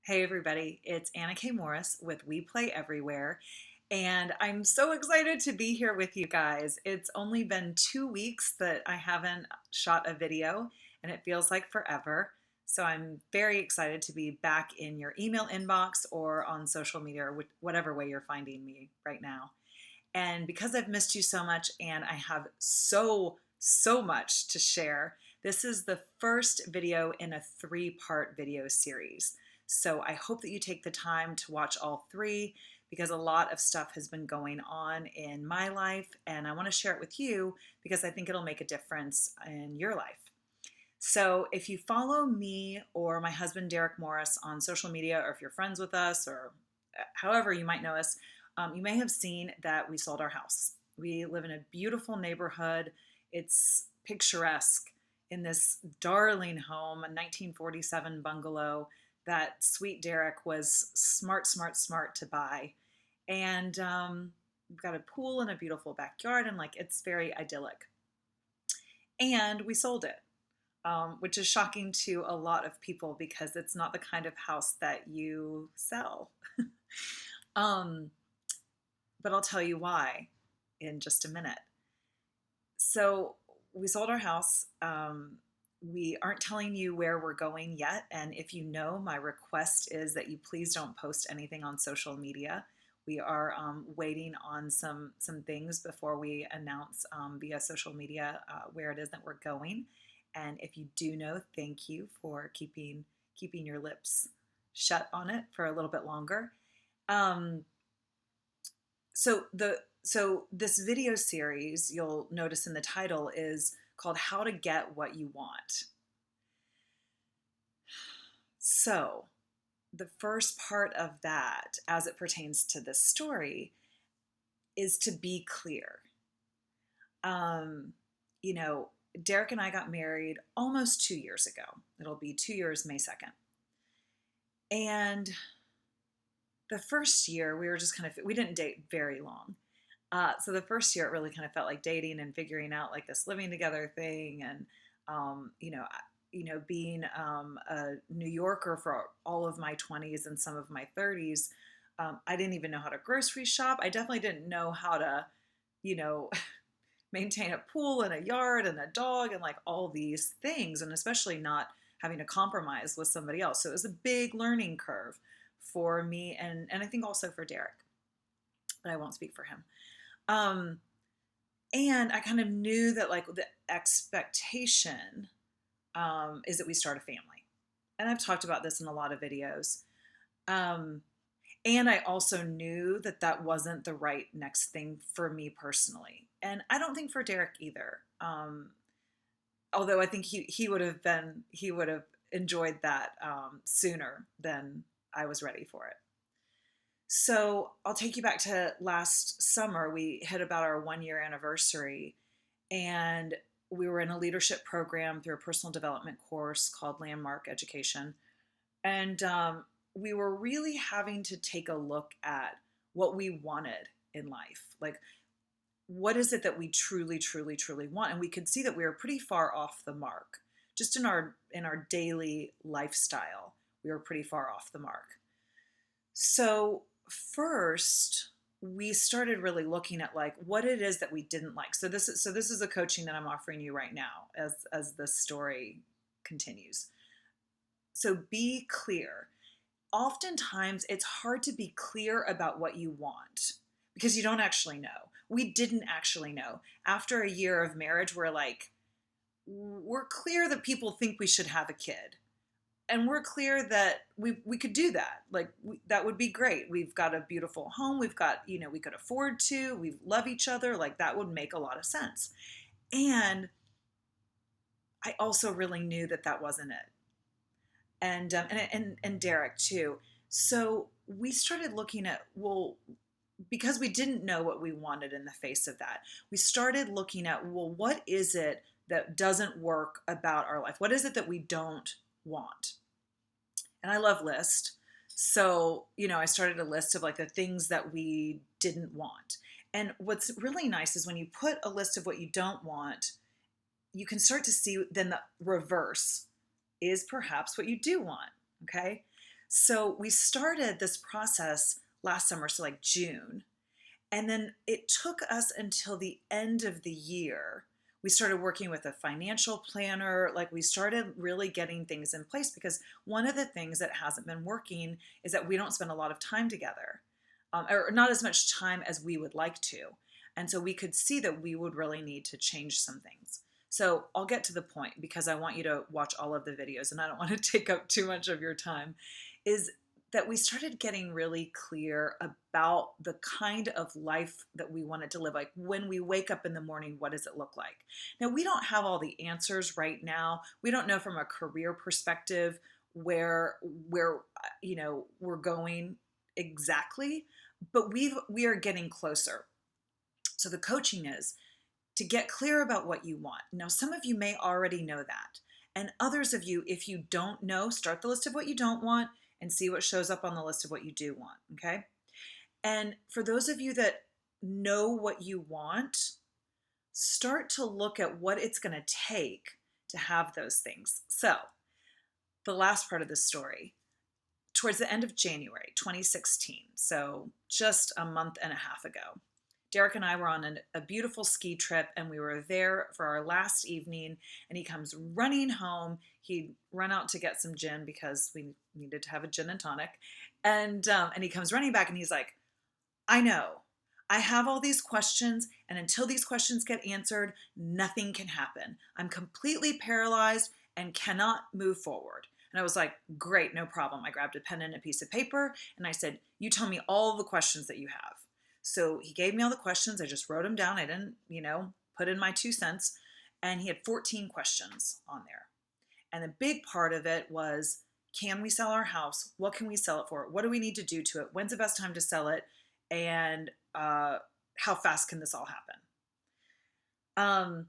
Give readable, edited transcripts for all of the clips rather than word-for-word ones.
Hey everybody, it's Anna K. Morris with We Play Everywhere, and I'm so excited to be here with you guys. It's only been 2 weeks that I haven't shot a video, and it feels like forever. So I'm very excited to be back in your email inbox or on social media or whatever way you're finding me right now. And because I've missed you so much and I have so much to share, this is the first video in a three-part video series. So I hope that you take the time to watch all three because a lot of stuff has been going on in my life and I want to share it with you because I think it'll make a difference in your life. So if you follow me or my husband Derek Morris on social media, or if you're friends with us, or however you might know us, you may have seen that we sold our house. We live in a beautiful neighborhood. It's picturesque in this darling home, a 1947 bungalow that sweet Derek was smart to buy. And we've got a pool and a beautiful backyard, and like it's very idyllic. And we sold it, which is shocking to a lot of people because it's not the kind of house that you sell. um, but I'll tell you why in just a minute. So we sold our house. We aren't telling you where we're going yet. And if you know, my request is that you please don't post anything on social media. We are waiting on some things before we announce via social media where it is that we're going. And if you do know, thank you for keeping your lips shut on it for a little bit longer. Um, so this video series, you'll notice in the title, is called How to Get What You Want. So the first part of that, as it pertains to this story, is to be clear. Um, you know, Derek and I got married almost 2 years ago. It'll be 2 years, May 2nd. And the first year we were just we didn't date very long. So the first year it really kind of felt like dating and figuring out like this living together thing. And, being a New Yorker for all of my 20s and some of my 30s, I didn't even know how to grocery shop. I definitely didn't know how to, you know, maintain a pool and a yard and a dog and like all these things, and especially not having to compromise with somebody else. So it was a big learning curve for me and I think also for Derek, but I won't speak for him. And I kind of knew that like the expectation is that we start a family. And I've talked about this in a lot of videos. And I also knew that that wasn't the right next thing for me personally. And I don't think for Derek either. Although I think he would have enjoyed that sooner than I was ready for it. So I'll take you back to last summer. We hit about our 1 year anniversary, and we were in a leadership program through a personal development course called Landmark Education. And we were really having to take a look at what we wanted in life. Like, what is it that we truly want? And we could see that we were pretty far off the mark. Just in our daily lifestyle, we were pretty far off the mark. So first, we started really looking at like what it is that we didn't like. So this is a coaching that I'm offering you right now as the story continues. So be clear. Oftentimes it's hard to be clear about what you want because you don't actually know. We didn't actually know. After a year of marriage, we're clear that people think we should have a kid. And we're clear that we could do that. Like that would be great. We've got a beautiful home. We've got, we could afford to. We love each other. Like that would make a lot of sense. And I also really knew that that wasn't it. And Derek too. So we started looking at, well, because we didn't know what we wanted in the face of that, we started looking at, well, what is it that doesn't work about our life? What is it that we don't want? And I love lists. So, I started a list of like the things that we didn't want. And what's really nice is when you put a list of what you don't want, you can start to see then the reverse is perhaps what you do want. Okay. So we started this process last summer, so like June. And then it took us until the end of the year. We started working with a financial planner. Like we started really getting things in place because one of the things that hasn't been working is that we don't spend a lot of time together, or not as much time as we would like to. And so we could see that we would really need to change some things. So I'll get to the point because I want you to watch all of the videos and I don't want to take up too much of your time. Is that we started getting really clear about the kind of life that we wanted to live. Like when we wake up in the morning, what does it look like? Now, we don't have all the answers right now. We don't know from a career perspective where we're going exactly, but we are getting closer. So the coaching is to get clear about what you want. Now, some of you may already know that. And others of you, if you don't know, start the list of what you don't want and see what shows up on the list of what you do want, okay? And for those of you that know what you want, start to look at what it's going to take to have those things. So, the last part of the story, towards the end of January 2016, so just a month and a half ago, Derek and I were on a beautiful ski trip and we were there for our last evening and he comes running home. He'd run out to get some gin because we needed to have a gin and tonic. And he comes running back and he's like, I know, I have all these questions and until these questions get answered, nothing can happen. I'm completely paralyzed and cannot move forward. And I was like, great, no problem. I grabbed a pen and a piece of paper and I said, you tell me all the questions that you have. So he gave me all the questions. I just wrote them down. I didn't, put in my 2 cents. And he had 14 questions on there. And the big part of it was, can we sell our house? What can we sell it for? What do we need to do to it? When's the best time to sell it? And how fast can this all happen?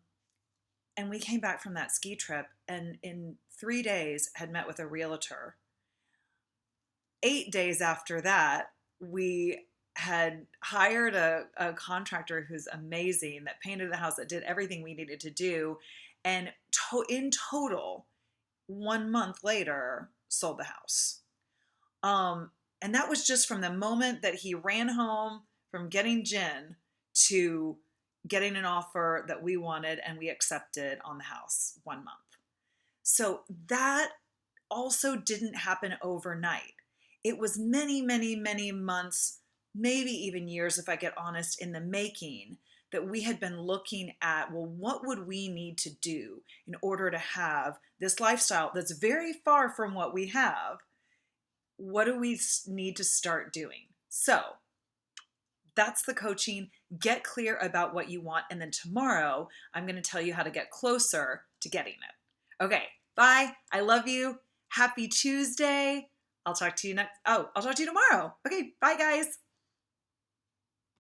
And we came back from that ski trip and in 3 days had met with a realtor. 8 days after that, we had hired a contractor who's amazing that painted the house, that did everything we needed to do. And in total, 1 month later, sold the house. And that was just from the moment that he ran home from getting gin to getting an offer that we wanted and we accepted on the house 1 month. So that also didn't happen overnight. It was many, many, many months, maybe even years, if I get honest, in the making, that we had been looking at, well, what would we need to do in order to have this lifestyle that's very far from what we have? What do we need to start doing? So that's the coaching. Get clear about what you want. And then tomorrow, I'm going to tell you how to get closer to getting it. Okay, bye. I love you. Happy Tuesday. I'll talk to you tomorrow. Okay, bye guys.